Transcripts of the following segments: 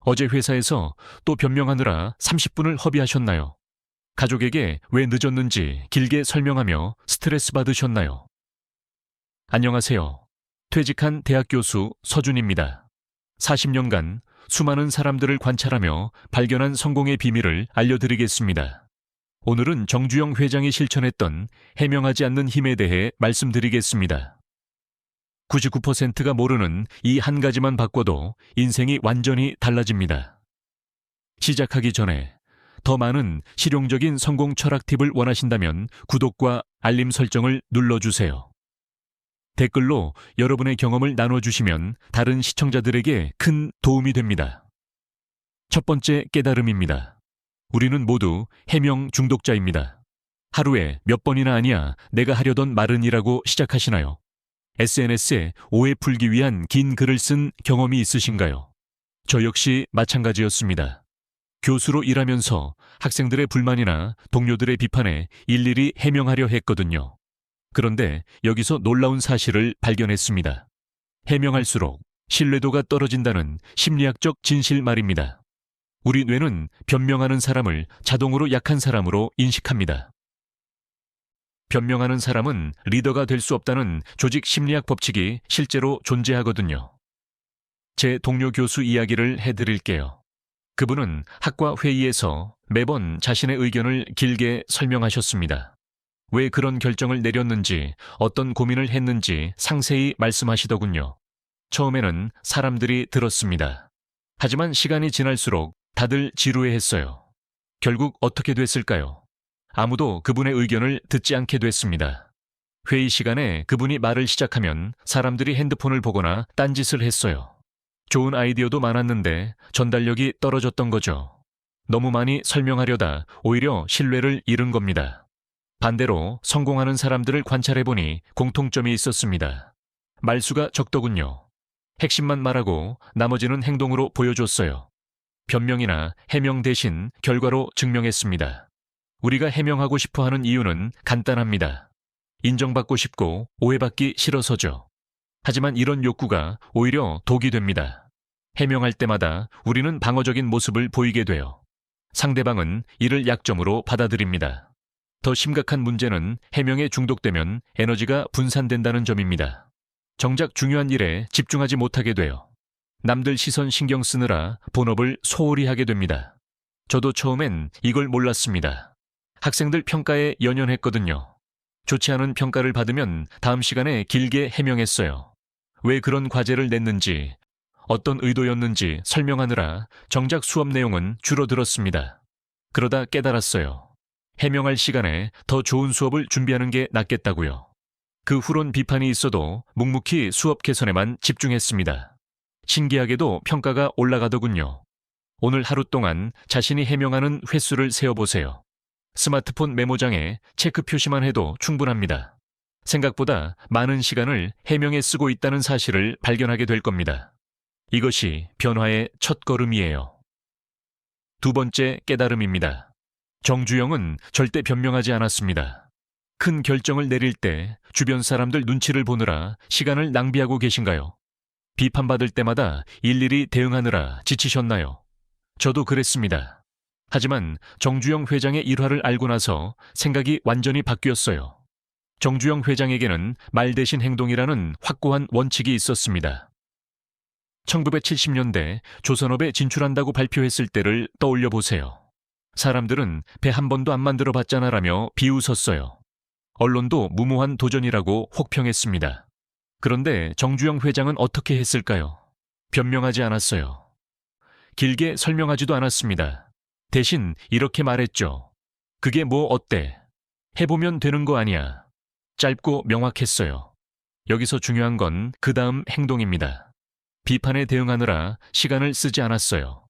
어제 회사에서 또 변명하느라 30분을 허비하셨나요? 가족에게 왜 늦었는지 길게 설명하며 스트레스 받으셨나요? 안녕하세요. 퇴직한 대학 교수 서준입니다. 40년간 수많은 사람들을 관찰하며 발견한 성공의 비밀을 알려드리겠습니다. 오늘은 정주영 회장이 실천했던 해명하지 않는 힘에 대해 말씀드리겠습니다. 99%가 모르는 이 한 가지만 바꿔도 인생이 완전히 달라집니다. 시작하기 전에 더 많은 실용적인 성공 철학 팁을 원하신다면 구독과 알림 설정을 눌러주세요. 댓글로 여러분의 경험을 나눠주시면 다른 시청자들에게 큰 도움이 됩니다. 첫 번째 깨달음입니다. 우리는 모두 해명 중독자입니다. 하루에 몇 번이나 아니야 내가 하려던 말은이라고 시작하시나요? SNS에 오해 풀기 위한 긴 글을 쓴 경험이 있으신가요? 저 역시 마찬가지였습니다. 교수로 일하면서 학생들의 불만이나 동료들의 비판에 일일이 해명하려 했거든요. 그런데 여기서 놀라운 사실을 발견했습니다. 해명할수록 신뢰도가 떨어진다는 심리학적 진실 말입니다. 우리 뇌는 변명하는 사람을 자동으로 약한 사람으로 인식합니다. 변명하는 사람은 리더가 될 수 없다는 조직 심리학 법칙이 실제로 존재하거든요. 제 동료 교수 이야기를 해드릴게요. 그분은 학과 회의에서 매번 자신의 의견을 길게 설명하셨습니다. 왜 그런 결정을 내렸는지, 어떤 고민을 했는지 상세히 말씀하시더군요. 처음에는 사람들이 들었습니다. 하지만 시간이 지날수록 다들 지루해했어요. 결국 어떻게 됐을까요? 아무도 그분의 의견을 듣지 않게 됐습니다. 회의 시간에 그분이 말을 시작하면 사람들이 핸드폰을 보거나 딴짓을 했어요. 좋은 아이디어도 많았는데 전달력이 떨어졌던 거죠. 너무 많이 설명하려다 오히려 신뢰를 잃은 겁니다. 반대로 성공하는 사람들을 관찰해보니 공통점이 있었습니다. 말수가 적더군요. 핵심만 말하고 나머지는 행동으로 보여줬어요. 변명이나 해명 대신 결과로 증명했습니다. 우리가 해명하고 싶어 하는 이유는 간단합니다. 인정받고 싶고 오해받기 싫어서죠. 하지만 이런 욕구가 오히려 독이 됩니다. 해명할 때마다 우리는 방어적인 모습을 보이게 돼요. 상대방은 이를 약점으로 받아들입니다. 더 심각한 문제는 해명에 중독되면 에너지가 분산된다는 점입니다. 정작 중요한 일에 집중하지 못하게 돼요. 남들 시선 신경 쓰느라 본업을 소홀히 하게 됩니다. 저도 처음엔 이걸 몰랐습니다. 학생들 평가에 연연했거든요. 좋지 않은 평가를 받으면 다음 시간에 길게 해명했어요. 왜 그런 과제를 냈는지, 어떤 의도였는지 설명하느라 정작 수업 내용은 줄어들었습니다. 그러다 깨달았어요. 해명할 시간에 더 좋은 수업을 준비하는 게 낫겠다고요. 그 후론 비판이 있어도 묵묵히 수업 개선에만 집중했습니다. 신기하게도 평가가 올라가더군요. 오늘 하루 동안 자신이 해명하는 횟수를 세어보세요. 스마트폰 메모장에 체크 표시만 해도 충분합니다. 생각보다 많은 시간을 해명에 쓰고 있다는 사실을 발견하게 될 겁니다. 이것이 변화의 첫걸음이에요. 두 번째 깨달음입니다. 정주영은 절대 변명하지 않았습니다. 큰 결정을 내릴 때 주변 사람들 눈치를 보느라 시간을 낭비하고 계신가요? 비판받을 때마다 일일이 대응하느라 지치셨나요? 저도 그랬습니다. 하지만 정주영 회장의 일화를 알고 나서 생각이 완전히 바뀌었어요. 정주영 회장에게는 말 대신 행동이라는 확고한 원칙이 있었습니다. 1970년대 조선업에 진출한다고 발표했을 때를 떠올려 보세요. 사람들은 배 한 번도 안 만들어 봤잖아라며 비웃었어요. 언론도 무모한 도전이라고 혹평했습니다. 그런데 정주영 회장은 어떻게 했을까요? 변명하지 않았어요. 길게 설명하지도 않았습니다. 대신 이렇게 말했죠. 그게 뭐 어때? 해보면 되는 거 아니야. 짧고 명확했어요. 여기서 중요한 건 그 다음 행동입니다. 비판에 대응하느라 시간을 쓰지 않았어요.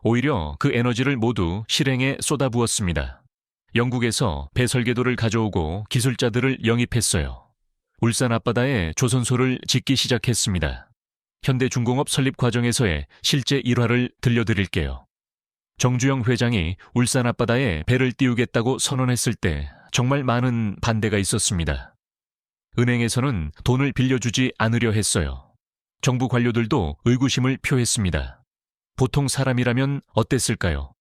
오히려 그 에너지를 모두 실행에 쏟아부었습니다. 영국에서 배 설계도를 가져오고 기술자들을 영입했어요. 울산 앞바다에 조선소를 짓기 시작했습니다. 현대중공업 설립 과정에서의 실제 일화를 들려드릴게요. 정주영 회장이 울산 앞바다에 배를 띄우겠다고 선언했을 때 정말 많은 반대가 있었습니다. 은행에서는 돈을 빌려주지 않으려 했어요. 정부 관료들도 의구심을 표했습니다. 보통 사람이라면 어땠을까요?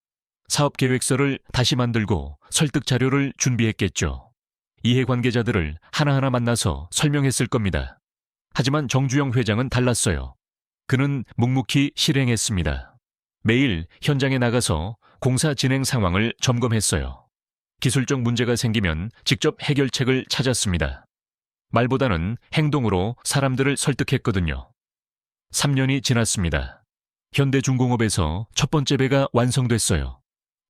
사업 계획서를 다시 만들고 설득 자료를 준비했겠죠. 이해관계자들을 하나하나 만나서 설명했을 겁니다. 하지만 정주영 회장은 달랐어요. 그는 묵묵히 실행했습니다. 매일 현장에 나가서 공사 진행 상황을 점검했어요. 기술적 문제가 생기면 직접 해결책을 찾았습니다. 말보다는 행동으로 사람들을 설득했거든요. 3년이 지났습니다. 현대중공업에서 첫 번째 배가 완성됐어요.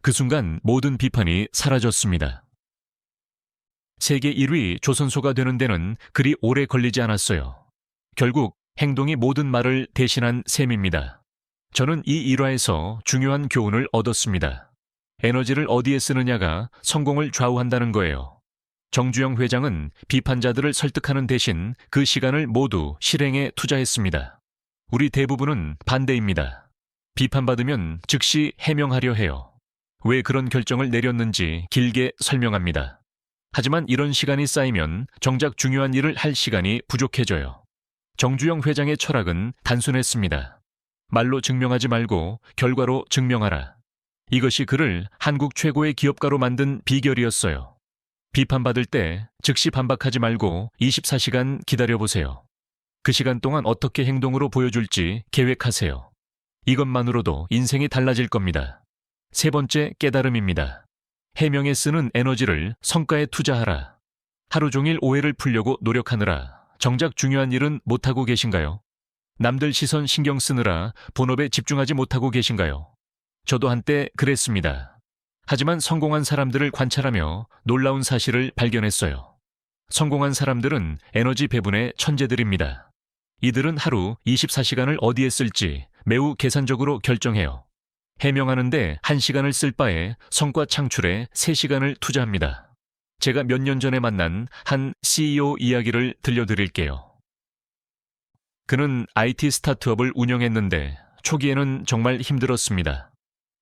그 순간 모든 비판이 사라졌습니다. 세계 1위 조선소가 되는 데는 그리 오래 걸리지 않았어요. 결국 행동이 모든 말을 대신한 셈입니다. 저는 이 일화에서 중요한 교훈을 얻었습니다. 에너지를 어디에 쓰느냐가 성공을 좌우한다는 거예요. 정주영 회장은 비판자들을 설득하는 대신 그 시간을 모두 실행에 투자했습니다. 우리 대부분은 반대입니다. 비판받으면 즉시 해명하려 해요. 왜 그런 결정을 내렸는지 길게 설명합니다. 하지만 이런 시간이 쌓이면 정작 중요한 일을 할 시간이 부족해져요. 정주영 회장의 철학은 단순했습니다. 말로 증명하지 말고 결과로 증명하라. 이것이 그를 한국 최고의 기업가로 만든 비결이었어요. 비판받을 때 즉시 반박하지 말고 24시간 기다려보세요. 그 시간 동안 어떻게 행동으로 보여줄지 계획하세요. 이것만으로도 인생이 달라질 겁니다. 세 번째 깨달음입니다. 해명에 쓰는 에너지를 성과에 투자하라. 하루 종일 오해를 풀려고 노력하느라 정작 중요한 일은 못하고 계신가요? 남들 시선 신경 쓰느라 본업에 집중하지 못하고 계신가요? 저도 한때 그랬습니다. 하지만 성공한 사람들을 관찰하며 놀라운 사실을 발견했어요. 성공한 사람들은 에너지 배분의 천재들입니다. 이들은 하루 24시간을 어디에 쓸지 매우 계산적으로 결정해요. 해명하는데 1시간을 쓸 바에 성과 창출에 3시간을 투자합니다. 제가 몇 년 전에 만난 한 CEO 이야기를 들려드릴게요. 그는 IT 스타트업을 운영했는데 초기에는 정말 힘들었습니다.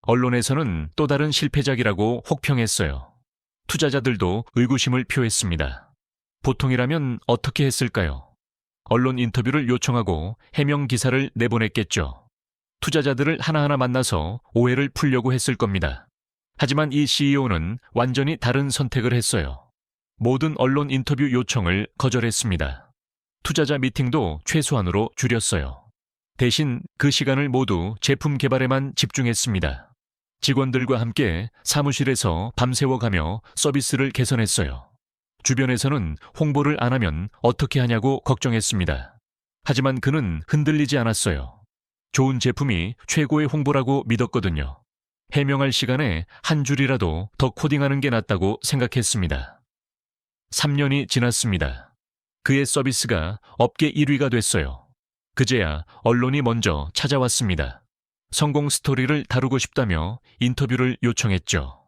언론에서는 또 다른 실패작이라고 혹평했어요. 투자자들도 의구심을 표했습니다. 보통이라면 어떻게 했을까요? 언론 인터뷰를 요청하고 해명 기사를 내보냈겠죠. 투자자들을 하나하나 만나서 오해를 풀려고 했을 겁니다. 하지만 이 CEO는 완전히 다른 선택을 했어요. 모든 언론 인터뷰 요청을 거절했습니다. 투자자 미팅도 최소한으로 줄였어요. 대신 그 시간을 모두 제품 개발에만 집중했습니다. 직원들과 함께 사무실에서 밤새워가며 서비스를 개선했어요. 주변에서는 홍보를 안 하면 어떻게 하냐고 걱정했습니다. 하지만 그는 흔들리지 않았어요. 좋은 제품이 최고의 홍보라고 믿었거든요. 해명할 시간에 한 줄이라도 더 코딩하는 게 낫다고 생각했습니다. 3년이 지났습니다. 그의 서비스가 업계 1위가 됐어요. 그제야 언론이 먼저 찾아왔습니다. 성공 스토리를 다루고 싶다며 인터뷰를 요청했죠.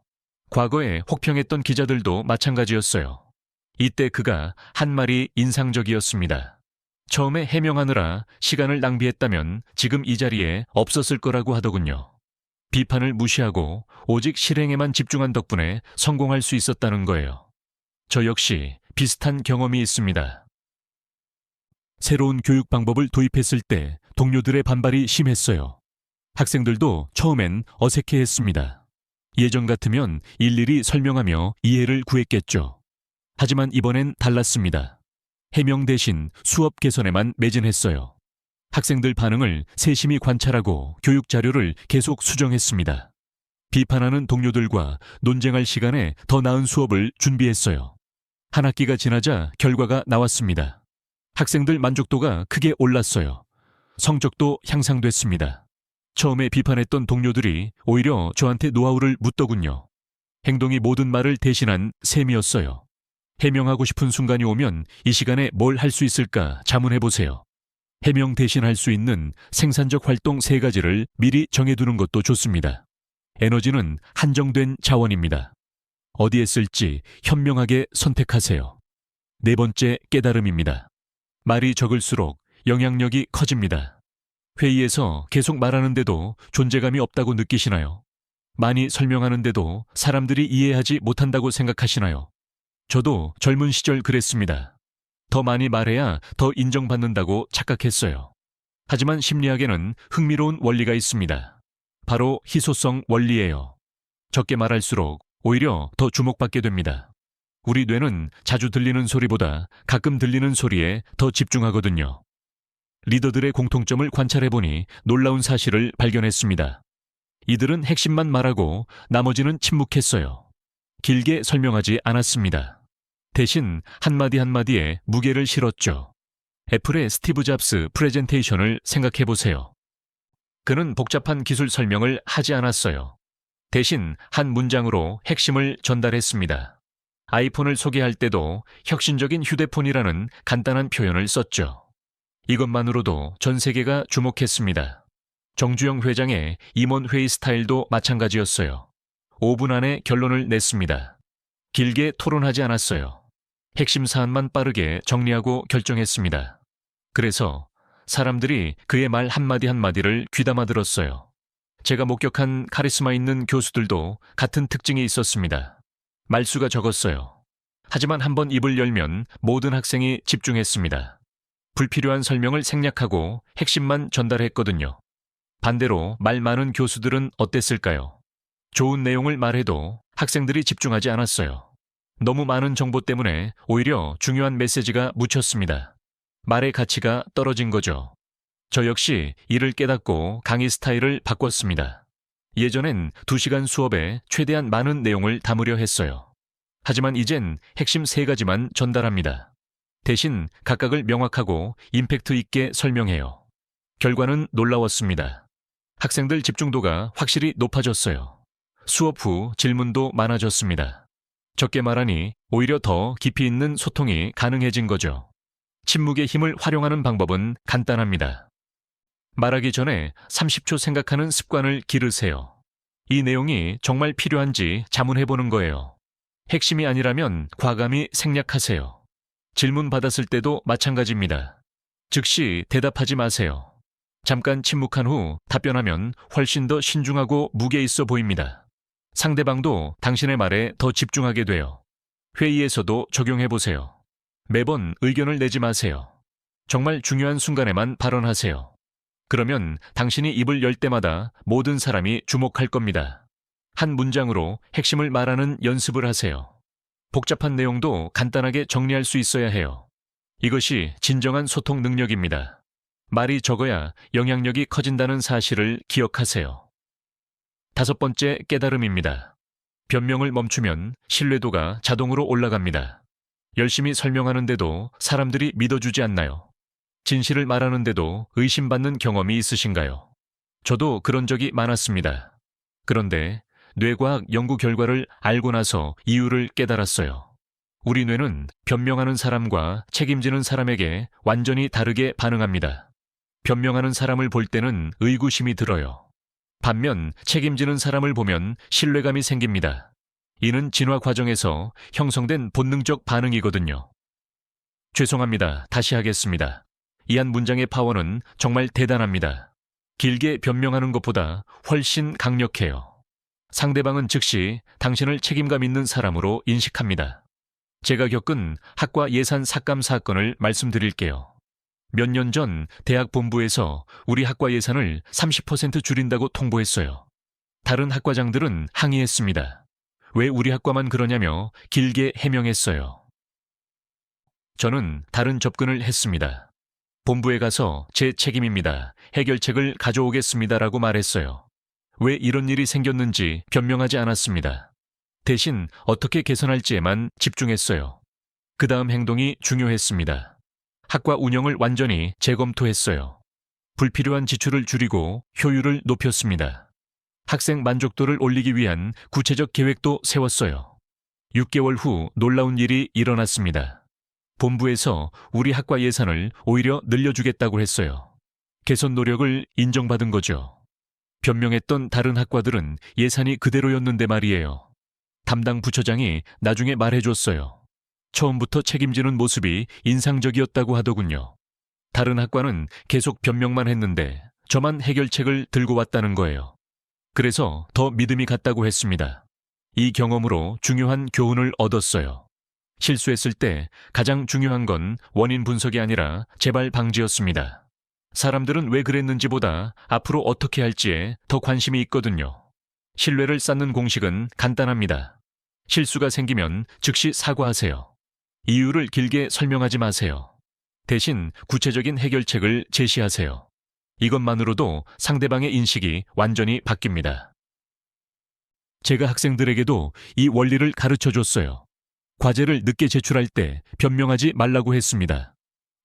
과거에 혹평했던 기자들도 마찬가지였어요. 이때 그가 한 말이 인상적이었습니다. 처음에 해명하느라 시간을 낭비했다면 지금 이 자리에 없었을 거라고 하더군요. 비판을 무시하고 오직 실행에만 집중한 덕분에 성공할 수 있었다는 거예요. 저 역시 비슷한 경험이 있습니다. 새로운 교육 방법을 도입했을 때 동료들의 반발이 심했어요. 학생들도 처음엔 어색해했습니다. 예전 같으면 일일이 설명하며 이해를 구했겠죠. 하지만 이번엔 달랐습니다. 해명 대신 수업 개선에만 매진했어요. 학생들 반응을 세심히 관찰하고 교육 자료를 계속 수정했습니다. 비판하는 동료들과 논쟁할 시간에 더 나은 수업을 준비했어요. 한 학기가 지나자 결과가 나왔습니다. 학생들 만족도가 크게 올랐어요. 성적도 향상됐습니다. 처음에 비판했던 동료들이 오히려 저한테 노하우를 묻더군요. 행동이 모든 말을 대신한 셈이었어요. 해명하고 싶은 순간이 오면 이 시간에 뭘 할 수 있을까 자문해보세요. 해명 대신 할 수 있는 생산적 활동 3가지를 미리 정해두는 것도 좋습니다. 에너지는 한정된 자원입니다. 어디에 쓸지 현명하게 선택하세요. 4번째 깨달음입니다. 말이 적을수록 영향력이 커집니다. 회의에서 계속 말하는데도 존재감이 없다고 느끼시나요? 많이 설명하는데도 사람들이 이해하지 못한다고 생각하시나요? 저도 젊은 시절 그랬습니다. 더 많이 말해야 더 인정받는다고 착각했어요. 하지만 심리학에는 흥미로운 원리가 있습니다. 바로 희소성 원리예요. 적게 말할수록 오히려 더 주목받게 됩니다. 우리 뇌는 자주 들리는 소리보다 가끔 들리는 소리에 더 집중하거든요. 리더들의 공통점을 관찰해보니 놀라운 사실을 발견했습니다. 이들은 핵심만 말하고 나머지는 침묵했어요. 길게 설명하지 않았습니다. 대신 한마디 한마디에 무게를 실었죠. 애플의 스티브 잡스 프레젠테이션을 생각해보세요. 그는 복잡한 기술 설명을 하지 않았어요. 대신 한 문장으로 핵심을 전달했습니다. 아이폰을 소개할 때도 혁신적인 휴대폰이라는 간단한 표현을 썼죠. 이것만으로도 전 세계가 주목했습니다. 정주영 회장의 임원회의 스타일도 마찬가지였어요. 5분 안에 결론을 냈습니다. 길게 토론하지 않았어요. 핵심 사안만 빠르게 정리하고 결정했습니다. 그래서 사람들이 그의 말 한마디 한마디를 귀담아 들었어요. 제가 목격한 카리스마 있는 교수들도 같은 특징이 있었습니다. 말수가 적었어요. 하지만 한번 입을 열면 모든 학생이 집중했습니다. 불필요한 설명을 생략하고 핵심만 전달했거든요. 반대로 말 많은 교수들은 어땠을까요? 좋은 내용을 말해도 학생들이 집중하지 않았어요. 너무 많은 정보 때문에 오히려 중요한 메시지가 묻혔습니다. 말의 가치가 떨어진 거죠. 저 역시 이를 깨닫고 강의 스타일을 바꿨습니다. 예전엔 2시간 수업에 최대한 많은 내용을 담으려 했어요. 하지만 이젠 핵심 3가지만 전달합니다. 대신 각각을 명확하고 임팩트 있게 설명해요. 결과는 놀라웠습니다. 학생들 집중도가 확실히 높아졌어요. 수업 후 질문도 많아졌습니다. 적게 말하니 오히려 더 깊이 있는 소통이 가능해진 거죠. 침묵의 힘을 활용하는 방법은 간단합니다. 말하기 전에 30초 생각하는 습관을 기르세요. 이 내용이 정말 필요한지 자문해보는 거예요. 핵심이 아니라면 과감히 생략하세요. 질문 받았을 때도 마찬가지입니다. 즉시 대답하지 마세요. 잠깐 침묵한 후 답변하면 훨씬 더 신중하고 무게 있어 보입니다. 상대방도 당신의 말에 더 집중하게 돼요. 회의에서도 적용해보세요. 매번 의견을 내지 마세요. 정말 중요한 순간에만 발언하세요. 그러면 당신이 입을 열 때마다 모든 사람이 주목할 겁니다. 한 문장으로 핵심을 말하는 연습을 하세요. 복잡한 내용도 간단하게 정리할 수 있어야 해요. 이것이 진정한 소통 능력입니다. 말이 적어야 영향력이 커진다는 사실을 기억하세요. 5번째 깨달음입니다. 변명을 멈추면 신뢰도가 자동으로 올라갑니다. 열심히 설명하는데도 사람들이 믿어주지 않나요? 진실을 말하는데도 의심받는 경험이 있으신가요? 저도 그런 적이 많았습니다. 그런데 뇌과학 연구 결과를 알고 나서 이유를 깨달았어요. 우리 뇌는 변명하는 사람과 책임지는 사람에게 완전히 다르게 반응합니다. 변명하는 사람을 볼 때는 의구심이 들어요. 반면 책임지는 사람을 보면 신뢰감이 생깁니다. 이는 진화 과정에서 형성된 본능적 반응이거든요. 죄송합니다. 다시 하겠습니다. 이 한 문장의 파워는 정말 대단합니다. 길게 변명하는 것보다 훨씬 강력해요. 상대방은 즉시 당신을 책임감 있는 사람으로 인식합니다. 제가 겪은 학과 예산 삭감 사건을 말씀드릴게요. 몇 년 전 대학 본부에서 우리 학과 예산을 30% 줄인다고 통보했어요. 다른 학과장들은 항의했습니다. 왜 우리 학과만 그러냐며 길게 해명했어요. 저는 다른 접근을 했습니다. 본부에 가서 제 책임입니다. 해결책을 가져오겠습니다라고 말했어요. 왜 이런 일이 생겼는지 변명하지 않았습니다. 대신 어떻게 개선할지에만 집중했어요. 그 다음 행동이 중요했습니다. 학과 운영을 완전히 재검토했어요. 불필요한 지출을 줄이고 효율을 높였습니다. 학생 만족도를 올리기 위한 구체적 계획도 세웠어요. 6개월 후 놀라운 일이 일어났습니다. 본부에서 우리 학과 예산을 오히려 늘려주겠다고 했어요. 개선 노력을 인정받은 거죠. 변명했던 다른 학과들은 예산이 그대로였는데 말이에요. 담당 부처장이 나중에 말해줬어요. 처음부터 책임지는 모습이 인상적이었다고 하더군요. 다른 학과는 계속 변명만 했는데 저만 해결책을 들고 왔다는 거예요. 그래서 더 믿음이 갔다고 했습니다. 이 경험으로 중요한 교훈을 얻었어요. 실수했을 때 가장 중요한 건 원인 분석이 아니라 재발 방지였습니다. 사람들은 왜 그랬는지보다 앞으로 어떻게 할지에 더 관심이 있거든요. 신뢰를 쌓는 공식은 간단합니다. 실수가 생기면 즉시 사과하세요. 이유를 길게 설명하지 마세요. 대신 구체적인 해결책을 제시하세요. 이것만으로도 상대방의 인식이 완전히 바뀝니다. 제가 학생들에게도 이 원리를 가르쳐 줬어요. 과제를 늦게 제출할 때 변명하지 말라고 했습니다.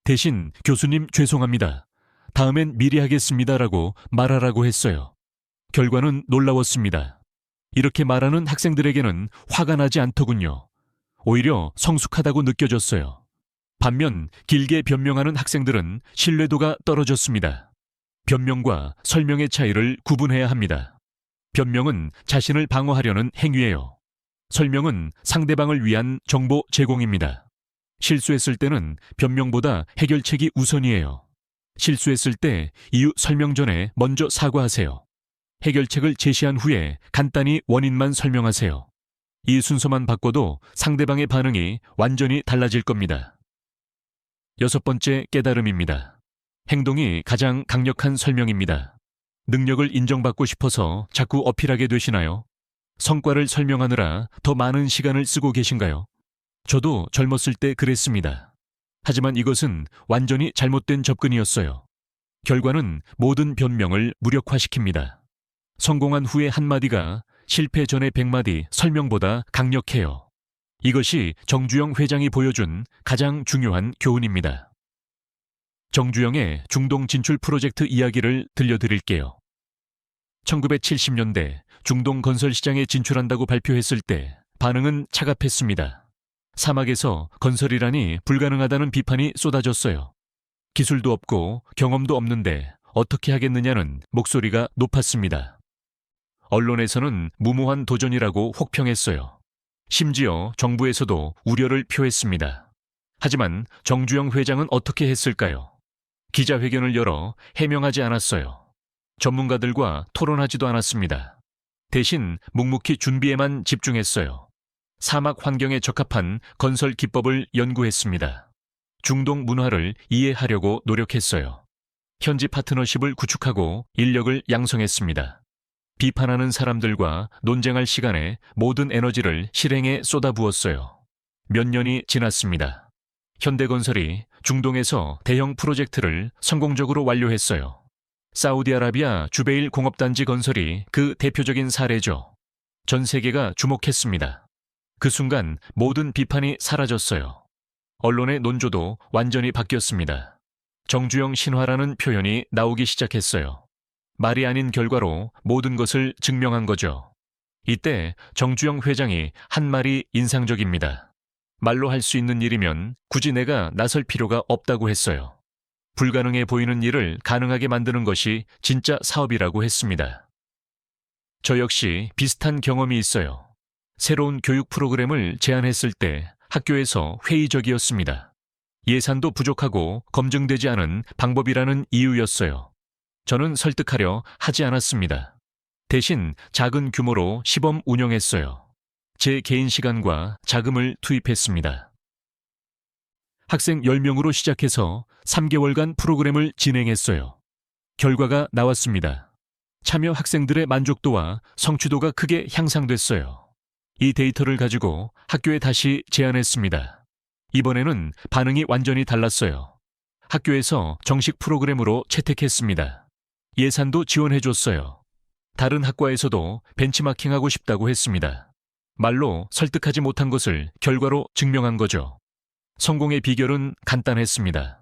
대신 교수님 죄송합니다. 다음엔 미리 하겠습니다라고 말하라고 했어요. 결과는 놀라웠습니다. 이렇게 말하는 학생들에게는 화가 나지 않더군요. 오히려 성숙하다고 느껴졌어요. 반면 길게 변명하는 학생들은 신뢰도가 떨어졌습니다. 변명과 설명의 차이를 구분해야 합니다. 변명은 자신을 방어하려는 행위예요. 설명은 상대방을 위한 정보 제공입니다. 실수했을 때는 변명보다 해결책이 우선이에요. 실수했을 때 이유 설명 전에 먼저 사과하세요. 해결책을 제시한 후에 간단히 원인만 설명하세요. 이 순서만 바꿔도 상대방의 반응이 완전히 달라질 겁니다. 6번째 깨달음입니다. 행동이 가장 강력한 설명입니다. 능력을 인정받고 싶어서 자꾸 어필하게 되시나요? 성과를 설명하느라 더 많은 시간을 쓰고 계신가요? 저도 젊었을 때 그랬습니다. 하지만 이것은 완전히 잘못된 접근이었어요. 결과는 모든 변명을 무력화시킵니다. 성공한 후의 한마디가 실패 전의 100마디 설명보다 강력해요. 이것이 정주영 회장이 보여준 가장 중요한 교훈입니다. 정주영의 중동 진출 프로젝트 이야기를 들려드릴게요. 1970년대 중동 건설 시장에 진출한다고 발표했을 때 반응은 차갑했습니다. 사막에서 건설이라니 불가능하다는 비판이 쏟아졌어요. 기술도 없고 경험도 없는데 어떻게 하겠느냐는 목소리가 높았습니다. 언론에서는 무모한 도전이라고 혹평했어요. 심지어 정부에서도 우려를 표했습니다. 하지만 정주영 회장은 어떻게 했을까요? 기자회견을 열어 해명하지 않았어요. 전문가들과 토론하지도 않았습니다. 대신 묵묵히 준비에만 집중했어요. 사막 환경에 적합한 건설 기법을 연구했습니다. 중동 문화를 이해하려고 노력했어요. 현지 파트너십을 구축하고 인력을 양성했습니다. 비판하는 사람들과 논쟁할 시간에 모든 에너지를 실행에 쏟아부었어요. 몇 년이 지났습니다. 현대건설이 중동에서 대형 프로젝트를 성공적으로 완료했어요. 사우디아라비아 주베일 공업단지 건설이 그 대표적인 사례죠. 전 세계가 주목했습니다. 그 순간 모든 비판이 사라졌어요. 언론의 논조도 완전히 바뀌었습니다. 정주영 신화라는 표현이 나오기 시작했어요. 말이 아닌 결과로 모든 것을 증명한 거죠. 이때 정주영 회장이 한 말이 인상적입니다. 말로 할 수 있는 일이면 굳이 내가 나설 필요가 없다고 했어요. 불가능해 보이는 일을 가능하게 만드는 것이 진짜 사업이라고 했습니다. 저 역시 비슷한 경험이 있어요. 새로운 교육 프로그램을 제안했을 때 학교에서 회의적이었습니다. 예산도 부족하고 검증되지 않은 방법이라는 이유였어요. 저는 설득하려 하지 않았습니다. 대신 작은 규모로 시범 운영했어요. 제 개인 시간과 자금을 투입했습니다. 학생 10명으로 시작해서 3개월간 프로그램을 진행했어요. 결과가 나왔습니다. 참여 학생들의 만족도와 성취도가 크게 향상됐어요. 이 데이터를 가지고 학교에 다시 제안했습니다. 이번에는 반응이 완전히 달랐어요. 학교에서 정식 프로그램으로 채택했습니다. 예산도 지원해줬어요. 다른 학과에서도 벤치마킹하고 싶다고 했습니다. 말로 설득하지 못한 것을 결과로 증명한 거죠. 성공의 비결은 간단했습니다.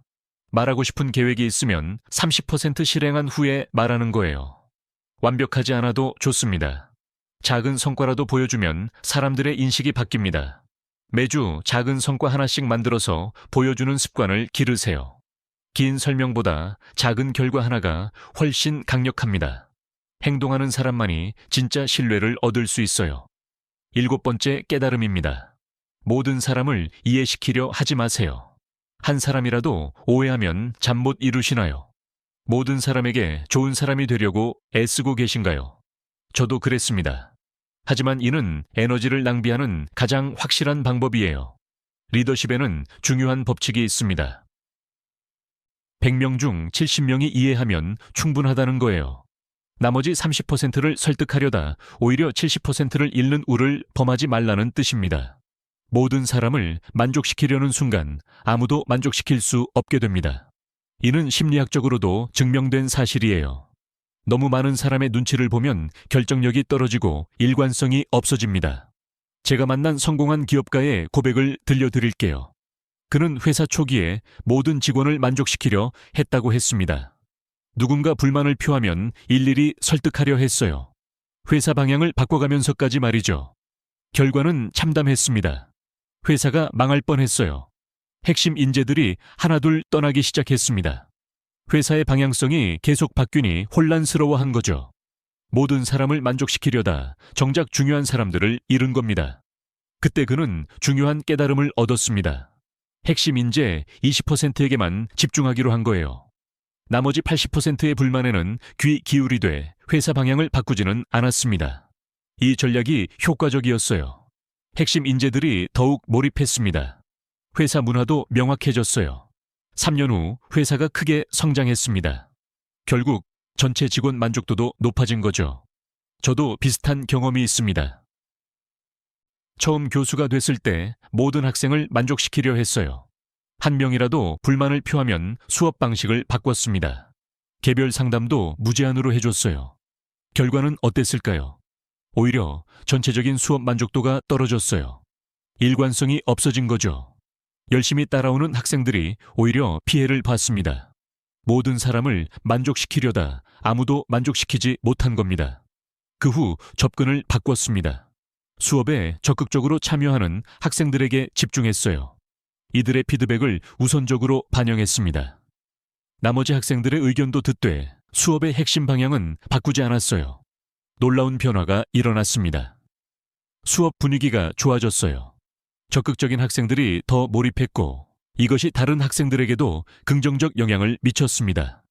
말하고 싶은 계획이 있으면 30% 실행한 후에 말하는 거예요. 완벽하지 않아도 좋습니다. 작은 성과라도 보여주면 사람들의 인식이 바뀝니다. 매주 작은 성과 하나씩 만들어서 보여주는 습관을 기르세요. 긴 설명보다 작은 결과 하나가 훨씬 강력합니다. 행동하는 사람만이 진짜 신뢰를 얻을 수 있어요. 7번째 깨달음입니다. 모든 사람을 이해시키려 하지 마세요. 한 사람이라도 오해하면 잠 못 이루시나요? 모든 사람에게 좋은 사람이 되려고 애쓰고 계신가요? 저도 그랬습니다. 하지만 이는 에너지를 낭비하는 가장 확실한 방법이에요. 리더십에는 중요한 법칙이 있습니다. 100명 중 70명이 이해하면 충분하다는 거예요. 나머지 30%를 설득하려다 오히려 70%를 잃는 우를 범하지 말라는 뜻입니다. 모든 사람을 만족시키려는 순간 아무도 만족시킬 수 없게 됩니다. 이는 심리학적으로도 증명된 사실이에요. 너무 많은 사람의 눈치를 보면 결정력이 떨어지고 일관성이 없어집니다. 제가 만난 성공한 기업가의 고백을 들려드릴게요. 그는 회사 초기에 모든 직원을 만족시키려 했다고 했습니다. 누군가 불만을 표하면 일일이 설득하려 했어요. 회사 방향을 바꿔가면서까지 말이죠. 결과는 참담했습니다. 회사가 망할 뻔했어요. 핵심 인재들이 하나둘 떠나기 시작했습니다. 회사의 방향성이 계속 바뀌니 혼란스러워한 거죠. 모든 사람을 만족시키려다 정작 중요한 사람들을 잃은 겁니다. 그때 그는 중요한 깨달음을 얻었습니다. 핵심 인재 20%에게만 집중하기로 한 거예요. 나머지 80%의 불만에는 귀 기울이되 회사 방향을 바꾸지는 않았습니다. 이 전략이 효과적이었어요. 핵심 인재들이 더욱 몰입했습니다. 회사 문화도 명확해졌어요. 3년 후 회사가 크게 성장했습니다. 결국 전체 직원 만족도도 높아진 거죠. 저도 비슷한 경험이 있습니다. 처음 교수가 됐을 때 모든 학생을 만족시키려 했어요. 한 명이라도 불만을 표하면 수업 방식을 바꿨습니다. 개별 상담도 무제한으로 해줬어요. 결과는 어땠을까요? 오히려 전체적인 수업 만족도가 떨어졌어요. 일관성이 없어진 거죠. 열심히 따라오는 학생들이 오히려 피해를 봤습니다. 모든 사람을 만족시키려다 아무도 만족시키지 못한 겁니다. 그 후 접근을 바꿨습니다. 수업에 적극적으로 참여하는 학생들에게 집중했어요. 이들의 피드백을 우선적으로 반영했습니다. 나머지 학생들의 의견도 듣되 수업의 핵심 방향은 바꾸지 않았어요. 놀라운 변화가 일어났습니다. 수업 분위기가 좋아졌어요. 적극적인 학생들이 더 몰입했고 이것이 다른 학생들에게도 긍정적 영향을 미쳤습니다.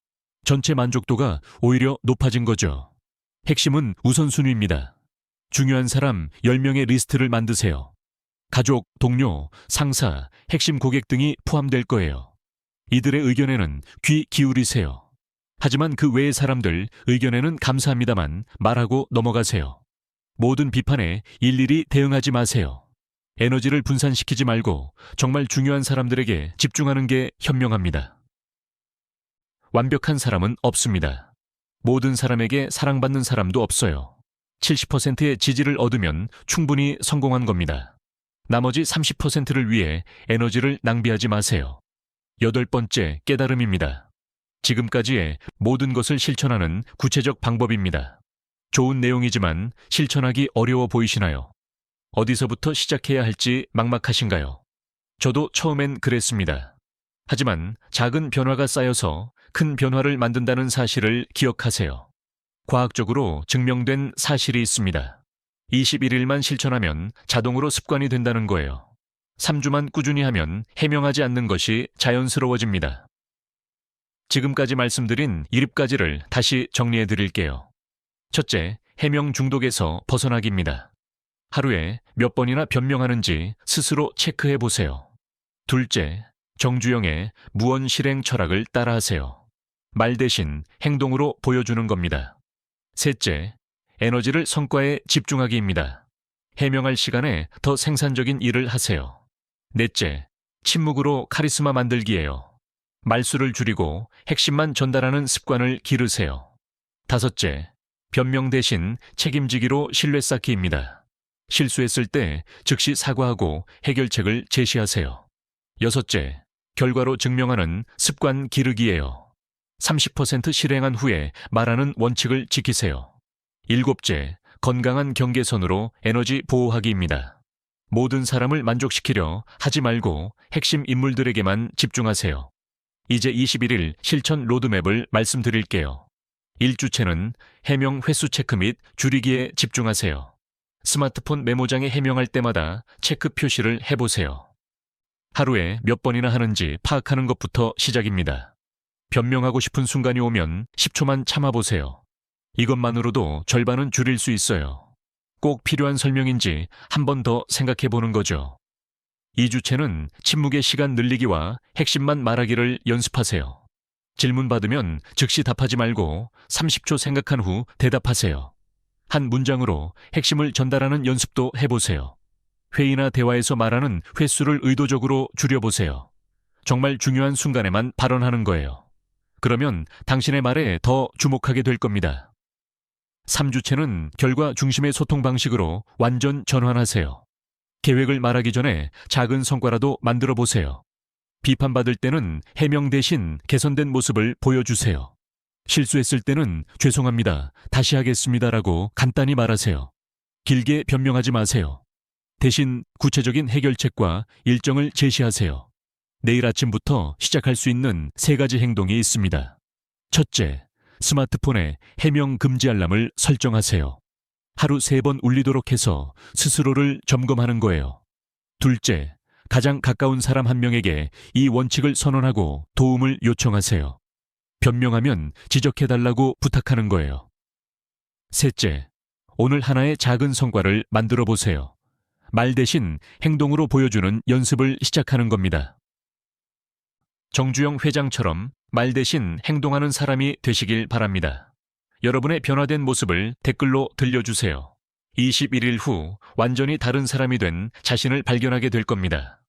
전체 만족도가 오히려 높아진 거죠. 핵심은 우선순위입니다. 중요한 사람 10명의 리스트를 만드세요. 가족, 동료, 상사, 핵심 고객 등이 포함될 거예요. 이들의 의견에는 귀 기울이세요. 하지만 그 외의 사람들 의견에는 감사합니다만 말하고 넘어가세요. 모든 비판에 일일이 대응하지 마세요. 에너지를 분산시키지 말고 정말 중요한 사람들에게 집중하는 게 현명합니다. 완벽한 사람은 없습니다. 모든 사람에게 사랑받는 사람도 없어요. 70%의 지지를 얻으면 충분히 성공한 겁니다. 나머지 30%를 위해 에너지를 낭비하지 마세요. 8번째 깨달음입니다. 지금까지의 모든 것을 실천하는 구체적 방법입니다. 좋은 내용이지만 실천하기 어려워 보이시나요? 어디서부터 시작해야 할지 막막하신가요? 저도 처음엔 그랬습니다. 하지만 작은 변화가 쌓여서 큰 변화를 만든다는 사실을 기억하세요. 과학적으로 증명된 사실이 있습니다. 21일만 실천하면 자동으로 습관이 된다는 거예요. 3주만 꾸준히 하면 해명하지 않는 것이 자연스러워집니다. 지금까지 말씀드린 7가지를 다시 정리해 드릴게요. 첫째, 해명 중독에서 벗어나기입니다. 하루에 몇 번이나 변명하는지 스스로 체크해 보세요. 둘째, 정주영의 무언 실행 철학을 따라하세요. 말 대신 행동으로 보여주는 겁니다. 셋째, 에너지를 성과에 집중하기입니다. 해명할 시간에 더 생산적인 일을 하세요. 넷째, 침묵으로 카리스마 만들기예요. 말수를 줄이고 핵심만 전달하는 습관을 기르세요. 다섯째, 변명 대신 책임지기로 신뢰 쌓기입니다. 실수했을 때 즉시 사과하고 해결책을 제시하세요. 여섯째, 결과로 증명하는 습관 기르기예요. 30% 실행한 후에 말하는 원칙을 지키세요. 일곱째, 건강한 경계선으로 에너지 보호하기입니다. 모든 사람을 만족시키려 하지 말고 핵심 인물들에게만 집중하세요. 이제 21일 실천 로드맵을 말씀드릴게요. 1주체는 해명 횟수 체크 및 줄이기에 집중하세요. 스마트폰 메모장에 해명할 때마다 체크 표시를 해보세요. 하루에 몇 번이나 하는지 파악하는 것부터 시작입니다. 변명하고 싶은 순간이 오면 10초만 참아보세요. 이것만으로도 절반은 줄일 수 있어요. 꼭 필요한 설명인지 한 번 더 생각해 보는 거죠. 2주체는 침묵의 시간 늘리기와 핵심만 말하기를 연습하세요. 질문받으면 즉시 답하지 말고 30초 생각한 후 대답하세요. 한 문장으로 핵심을 전달하는 연습도 해보세요. 회의나 대화에서 말하는 횟수를 의도적으로 줄여보세요. 정말 중요한 순간에만 발언하는 거예요. 그러면 당신의 말에 더 주목하게 될 겁니다. 3주체는 결과 중심의 소통 방식으로 완전 전환하세요. 계획을 말하기 전에 작은 성과라도 만들어 보세요. 비판받을 때는 해명 대신 개선된 모습을 보여주세요. 실수했을 때는 죄송합니다, 다시 하겠습니다라고 간단히 말하세요. 길게 변명하지 마세요. 대신 구체적인 해결책과 일정을 제시하세요. 내일 아침부터 시작할 수 있는 3가지 행동이 있습니다. 첫째, 스마트폰에 해명 금지 알람을 설정하세요. 하루 3번 울리도록 해서 스스로를 점검하는 거예요. 둘째, 가장 가까운 사람 한 명에게 이 원칙을 선언하고 도움을 요청하세요. 변명하면 지적해달라고 부탁하는 거예요. 셋째, 오늘 하나의 작은 성과를 만들어 보세요. 말 대신 행동으로 보여주는 연습을 시작하는 겁니다. 정주영 회장처럼 말 대신 행동하는 사람이 되시길 바랍니다. 여러분의 변화된 모습을 댓글로 들려주세요. 21일 후 완전히 다른 사람이 된 자신을 발견하게 될 겁니다.